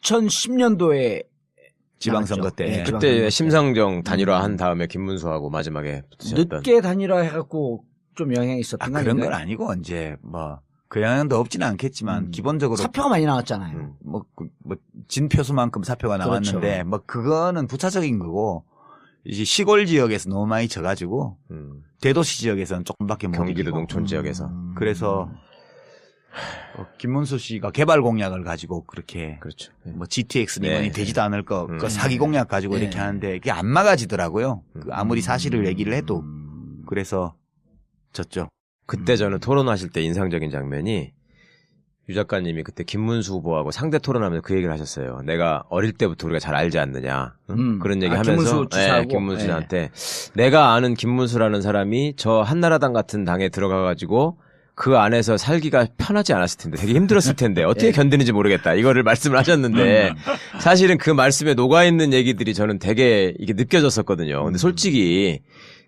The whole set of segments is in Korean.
2010년도에 지방선거 때. 네, 그때 심상정 단일화한 다음에 김문수하고 마지막에 붙으셨던. 늦게 단일화해갖고 좀 영향이 있었던 거 그런 아닌가요? 건 아니고 이제 뭐 그 영향도 없지는 않겠지만 기본적으로 사표가 많이 나왔잖아요. 뭐 진표수만큼 사표가 나왔는데 그렇죠. 뭐 그거는 부차적인 거고 이제 시골 지역에서 너무 많이 져가지고 대도시 지역에서는 조금밖에 못 경기도 이기고. 농촌 지역에서. 그래서 김문수 씨가 개발 공약을 가지고 그렇게 그렇죠. 뭐 GTX 미만이 네. 되지도 않을 거 그 사기 공약 가지고 이렇게 하는데 그게 안 막아지더라고요. 그 아무리 사실을 얘기를 해도 그래서 졌죠. 그때 저는 토론하실 때 인상적인 장면이 유 작가님이 그때 김문수 후보하고 상대 토론하면서 그 얘기를 하셨어요. 내가 어릴 때부터 우리가 잘 알지 않느냐. 그런 얘기 하면서 김문수 지사하고? 김문수 씨한테 내가 아는 김문수라는 사람이 저 한나라당 같은 당에 들어가가지고 그 안에서 살기가 편하지 않았을 텐데 되게 힘들었을 텐데 어떻게 견디는지 모르겠다. 이거를 말씀을 하셨는데 사실은 그 말씀에 녹아있는 얘기들이 저는 되게 이게 느껴졌었거든요. 근데 솔직히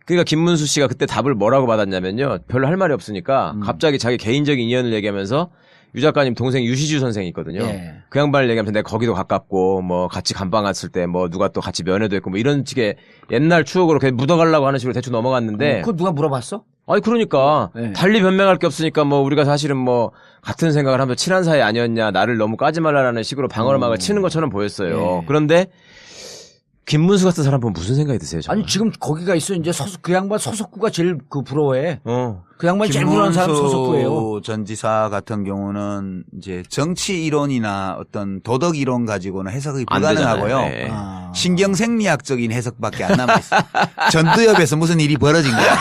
그러니까 김문수 씨가 그때 답을 뭐라고 받았냐면요. 별로 할 말이 없으니까 갑자기 자기 개인적인 인연을 얘기하면서 유 작가님 동생 유시주 선생이 있거든요. 예. 그 양반을 얘기하면서 내가 거기도 가깝고 뭐 같이 감방 갔을 때 뭐 누가 또 같이 면회도 했고 뭐 이런 식의 옛날 추억으로 그냥 묻어가려고 하는 식으로 대충 넘어갔는데 그거 누가 물어봤어? 아니 그러니까 네. 달리 변명할 게 없으니까 뭐 우리가 사실은 뭐 같은 생각을 하면서 친한 사이 아니었냐 나를 너무 까지 말라라는 식으로 방어막을 치는 것처럼 보였어요. 네. 그런데 김문수 같은 사람 보면 무슨 생각이 드세요? 저는? 아니 지금 거기가 있어 이제 그 양반 소속구가 제일 그 부러워해. 그 양반이 제일 부러워하는 사람 소속구예요. 김문수 전 지사 같은 경우는 이제 정치 이론이나 어떤 도덕 이론 가지고는 해석이 안 불가능하고요. 되잖아요. 네. 신경생리학적인 해석밖에 안 남아 있어요. 전두엽에서 무슨 일이 벌어진 거야.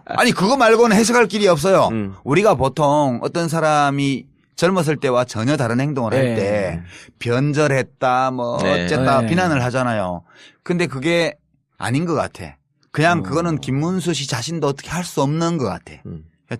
아니 그거 말고는 해석할 길이 없어요. 우리가 보통 어떤 사람이 젊었을 때와 전혀 다른 행동을 할 때 변절했다 뭐 네. 어쨌다 네. 비난을 하잖아요. 근데 그게 아닌 것 같아. 그냥 그거는 김문수 씨 자신도 어떻게 할 수 없는 것 같아.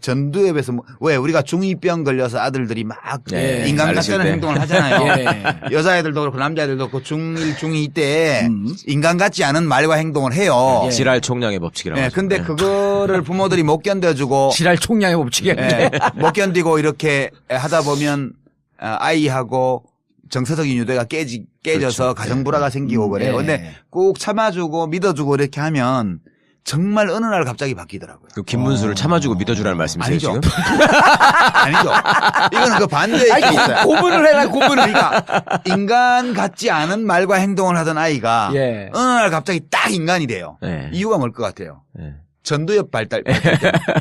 전두엽에서 뭐 왜 우리가 중2병 걸려서 아들들이 막 네. 인간 같지 않은 때. 행동을 하잖아요. 예. 여자애들도 그렇고 남자애들도 그렇고 중1, 중2 때 인간 같지 않은 말과 행동을 해요. 지랄 총량의 법칙이라고 네, 하죠. 근데 그거를 부모들이 못 견뎌주고 지랄 총량의 법칙이야. 예, 못 견디고 이렇게 하다 보면 아이하고 정서적인 유대가 깨져서 그렇죠. 가정불화가 생기고 그래요. 네. 근데 꼭 참아주고 믿어주고 이렇게 하면 정말 어느 날 갑자기 바뀌더라고요. 그 김문수를 참아주고 믿어주라는 말씀이세요 아니죠. 지금? 아니죠. 이거는 그 반대의 게 있어요. 고문을 해라 고문을. 그러니까 인간 같지 않은 말과 행동을 하던 아이가 예. 어느 날 갑자기 딱 인간이 돼요. 네. 이유가 뭘 것 같아요? 네. 전두엽 발달 때,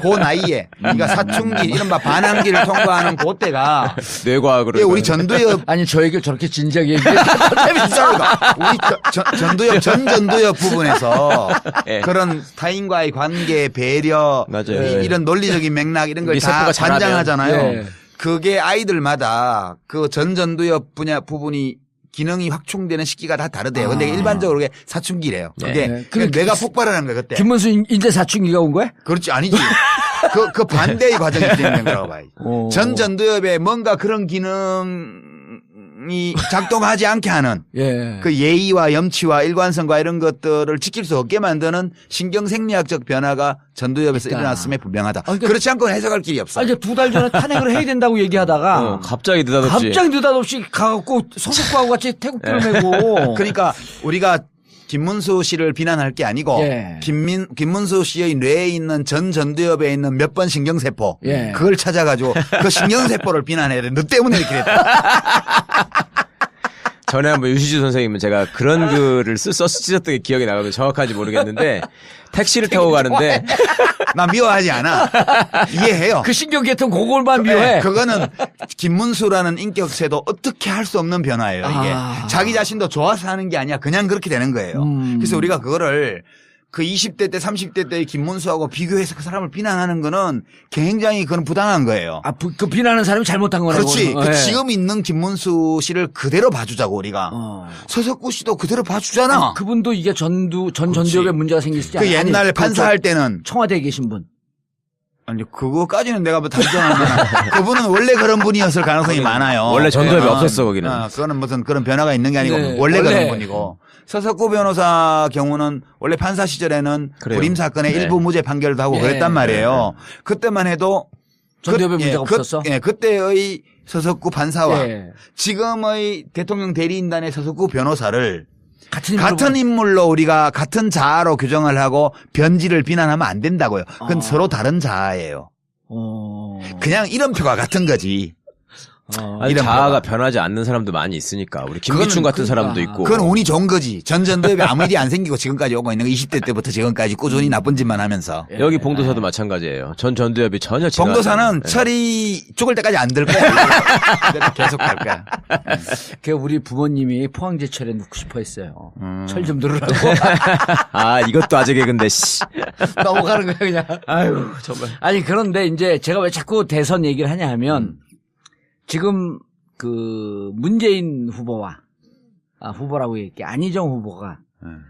그 나이에, 그러니까 사춘기, 이른바 반항기를 통과하는 그때가, 뇌과학으로. 예, 우리 이거는. 전두엽, 아니 저 얘기를 저렇게 진지하게 얘기해. 재밌습니다. 우리 전두엽 부분에서 예. 그런 타인과의 관계, 배려, 맞아요. 이런 논리적인 맥락 이런 걸 우리 다 세포가 자라면. 관장하잖아요. 예. 그게 아이들마다 그 전두엽 분야 부분이 기능이 확충되는 시기가 다 다르대요. 근데 일반적으로 그게 사춘기래요. 그게 네. 그게 뇌가 폭발하는 거예요, 그때. 김문수 인제 사춘기가 온 거야? 그렇지, 아니지. 그 반대의 과정이 진행된 거라고 봐야지. 전두엽에 뭔가 그런 기능이 작동하지 않게 하는 예. 그 예의와 염치와 일관성과 이런 것들을 지킬 수 없게 만드는 신경생리학적 변화가 전두엽에서 있다. 일어났음에 분명하다. 그러니까 그렇지 않고는 해석할 길이 없어. 아니, 이제 2달 전에 탄핵을 해야 된다고 얘기하다가 갑자기 느닷없이. 갑자기 느닷없이 가갖고 소속구하고 같이 태국기를 메고. 그러니까 우리가 김문수 씨를 비난할 게 아니고 예. 김문수 씨의 뇌에 있는 전두엽에 있는 몇 번 신경세포 예. 그걸 찾아가지고 그 신경세포를 비난해야 돼. 너 때문에 이렇게 됐다. 전에 한번 유시주 선생님은 제가 그런 글을 쓰셨던 게 기억이 나거든요. 정확한지 모르겠는데 택시를 타고 가는데 나 미워하지 않아. 이해해요. 그 신경계통 그걸만 미워해. 네, 그거는 김문수라는 인격체도 어떻게 할 수 없는 변화예요. 이게 자기 자신도 좋아서 하는 게 아니야. 그냥 그렇게 되는 거예요. 그래서 우리가 그거를 그 20대 때 30대 때의 김문수하고 비교해서 그 사람을 비난하는 거는 굉장히 그건 부당한 거예요. 그 비난하는 사람이 잘못한 거라고. 그렇지. 그 예. 지금 있는 김문수 씨를 그대로 봐주자고 우리가. 서석구 씨도 그대로 봐주잖아. 아니, 그분도 이게 전두엽에 문제가 생겼지 그 옛날에 판사할 때는 청와대에 계신 분. 아니 그거까지는 내가 뭐 단정하면 그분은 원래 그런 분이었을 가능성이 많아요. 원래 전두엽이 없었어 거기는. 그거는 무슨 그런 변화가 있는 게 아니고 네, 원래 그런 원래. 분이고 서석구 변호사 경우는 원래 판사 시절에는 그래요. 불임 사건의 네. 일부 무죄 판결도 하고 네. 그랬단 말이에요. 그때만 해도 전두엽에 문제가 없었어? 그때의 서석구 판사와 지금의 대통령 대리인단의 서석구 변호사를 같은 인물로 우리가 같은 자아로 규정을 하고 변질을 비난하면 안 된다고요. 그건 서로 다른 자아예요. 그냥 이름표가 같은 거지. 아니, 자아가 변하지 않는 사람도 많이 있으니까. 우리 김기춘 같은 사람도 있고. 그건 운이 좋은 거지. 전전도협에 아무 일이 안 생기고 지금까지 오고 있는 거 20대 때부터 지금까지 꾸준히 나쁜 짓만 하면서. 여기 봉도사도 마찬가지예요. 전 전두엽이 전혀 봉도사는 철이 죽을 때까지 안 들 거야. 계속 갈 거야. 그 우리 부모님이 포항제철에 넣고 싶어 했어요. 철 좀 들으라고. 아, 이것도 아재 개근데, 씨. 넘어가는 거야, 그냥. 아유, 정말. 아니, 그런데 이제 제가 왜 자꾸 대선 얘기를 하냐 하면 지금 그 문재인 후보와 후보라고 얘기해 안희정 후보가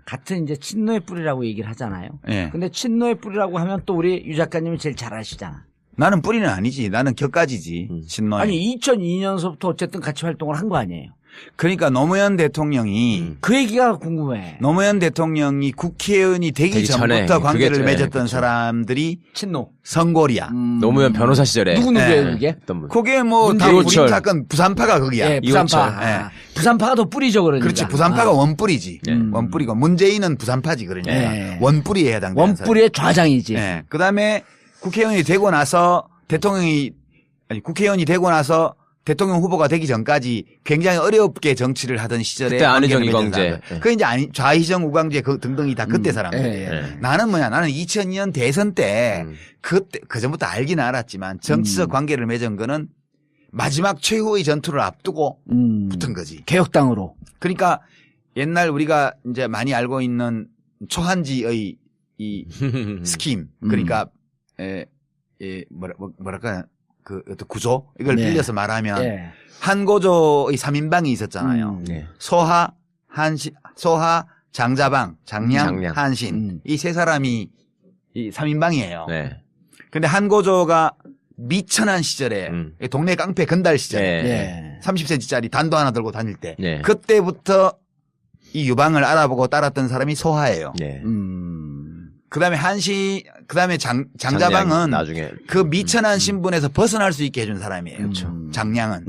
같은 이제 친노의 뿌리라고 얘기를 하잖아요. 근데 친노의 뿌리라고 하면 또 우리 유 작가님이 제일 잘 아시잖아. 나는 뿌리는 아니지. 나는 격가지지. 친노의. 아니 2002년서부터 어쨌든 같이 활동을 한 거 아니에요. 그러니까 노무현 대통령이 그 얘기가 궁금해. 노무현 대통령이 국회의원이 되기 전부터 관계를 맺었던 사람들이 친노 선골이야. 노무현 변호사 시절에 누구예요 그게? 그게 뭐 다 우리 사건 부산파가 거기야. 부산파. 부산파가 더 뿌리죠 그러니까. 그렇지. 부산파가 원뿌리지. 원뿌리고 문재인은 부산파지 그러니까. 원뿌리에 해당되는 원뿌리의 좌장이지. 그다음에 국회의원이 되고 나서 대통령 후보가 되기 전까지 굉장히 어렵게 정치를 하던 시절에 그때 안희정 이광재. 그게 이제 좌희정 우광재 등등이 다 그때 사람들이에요. 나는 나는 2002년 대선 때 그때 그전부터 알기는 알았지만 정치적 관계를 맺은 거는 마지막 최후의 전투를 앞두고 붙은 거지. 개혁당으로. 그러니까 옛날 우리가 이제 많이 알고 있는 초한지의 이 스킴 그러니까 뭐랄까 그 어떤 구조 이걸 빌려서 말하면 한고조의 3인방이 있었잖아요. 소하, 장자방, 장량, 한신 이 세 사람이 이 3인방이에요. 근데 한고조가 미천한 시절에 동네 깡패 건달 시절에 30cm짜리 단도 하나 들고 다닐 때 그때부터 이 유방을 알아보고 따랐던 사람이 소하예요. 그다음에 그다음에 장자방은 나중에 그 미천한 신분에서 벗어날 수 있게 해준 사람이에요. 장량은.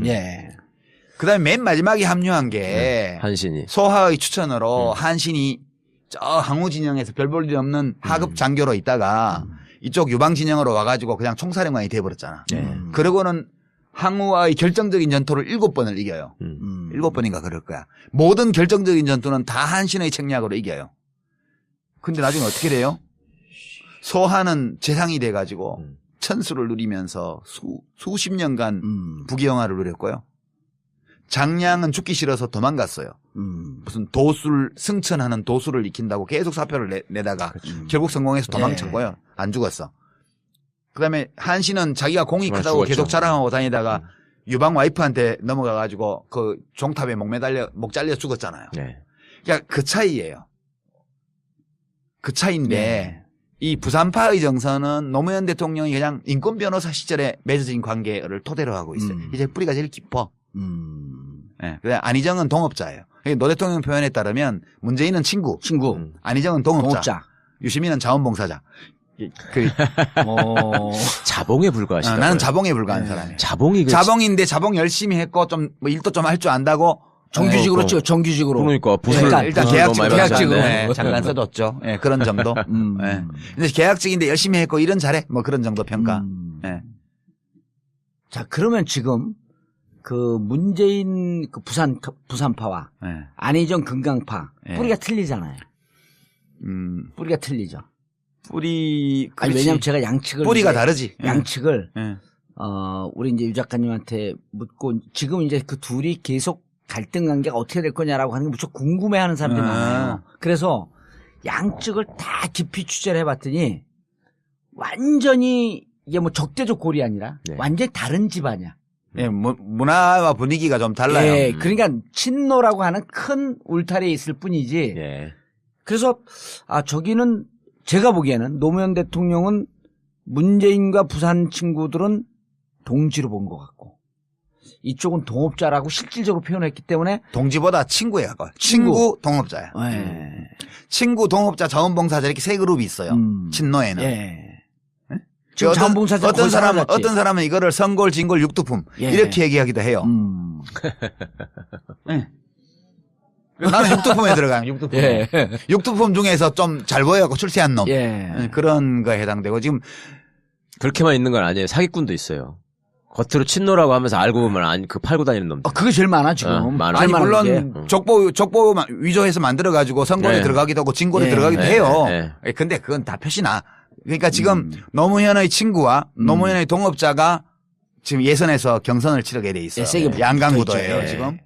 그다음에 맨 마지막에 합류한 게 한신이 소하의 추천으로 한신이 저 항우 진영에서 별 볼 일 없는 하급 장교로 있다가 이쪽 유방 진영으로 와가지고 그냥 총사령관이 돼버렸잖아. 그러고는 항우와의 결정적인 전투를 7번을 이겨요. 7번인가 그럴 거야. 모든 결정적인 전투는 다 한신의 책략으로 이겨요. 근데 나중에 어떻게 돼요? 소하는 재상이 돼가지고 천수를 누리면서 수십 년간 부귀영화를 누렸고요. 장량은 죽기 싫어서 도망갔어요. 무슨 승천하는 도술을 익힌다고 계속 사표를 내다가 결국 성공해서 도망쳤고요. 안 죽었어. 그다음에 한신은 자기가 공이 크다고 계속 자랑하고 다니다가 유방 와이프한테 넘어가가지고 그 종탑에 목 잘려 죽었잖아요. 그러니까 그 차이예요. 그 차이인데 이 부산파의 정서는 노무현 대통령이 그냥 인권 변호사 시절에 맺어진 관계를 토대로 하고 있어요. 이제 뿌리가 제일 깊어. 그다음 안희정은 동업자예요. 노 대통령 표현에 따르면 문재인은 친구. 안희정은 동업자. 유시민은 자원봉사자. 자봉에 불과하시다. 나는 자봉에 불과한 사람이에요. 자봉인데 자봉 열심히 했고 좀 뭐 일도 좀 할 줄 안다고 정규직으로 찍어, 정규직으로. 그러니까 부서를 일단 계약직으로 많이 잠깐 써뒀죠. 그런 정도. 근데 계약직인데 열심히 했고 일은 잘해. 뭐 그런 정도 평가. 자, 그러면 지금 그 문재인 그 부산파와 안희정 금강파 뿌리가 틀리잖아요. 뿌리가 틀리죠. 아니, 왜냐면 제가 양측을 뿌리가 다르지. 양측을 우리 이제 유 작가님한테 묻고 지금 이제 그 둘이 계속 갈등 관계가 어떻게 될 거냐라고 하는 게 무척 궁금해하는 사람들이 많아요. 그래서 양측을 다 깊이 취재를 해봤더니 완전히 이게 뭐 적대적 골이 아니라 완전히 다른 집안이야. 문화와 분위기가 좀 달라요. 그러니까 친노라고 하는 큰 울타리에 있을 뿐이지. 그래서 저기는 제가 보기에는 노무현 대통령은 문재인과 부산 친구들은 동지로 본 것 같고 이쪽은 동업자라고 실질적으로 표현했기 때문에 동지보다 친구예요. 친구 동업자야. 친구 동업자 자원봉사자 이렇게 세 그룹이 있어요. 친노에는. 지금 자원봉사자 어떤 사람은 이거를 선골, 진골, 육두품 예. 이렇게 얘기하기도 해요. 네. 나는 육두품에 들어가요. 육두품. 예. 육두품 중에서 좀 잘 보여갖고 출세한 놈. 예. 그런 거에 해당되고 지금 그렇게만 있는 건 아니에요. 사기꾼도 있어요. 겉으로 친노라고 하면서 알고 보면 그 팔고 다니는 놈들. 그게 제일 많아 지금. 많아. 아니 제일 많은 물론 족보 위조해서 만들어가지고 선골에 네. 들어가기도 하고 진골에 예. 들어가기도 네. 해요. 네. 근데 그건 다 표시나. 그러니까 지금 노무현의 친구와 노무현의 동업자가 지금 예선에서 경선을 치르게 돼 있어요. 예, 세게 양강구도예요 붙어있죠. 예. 지금.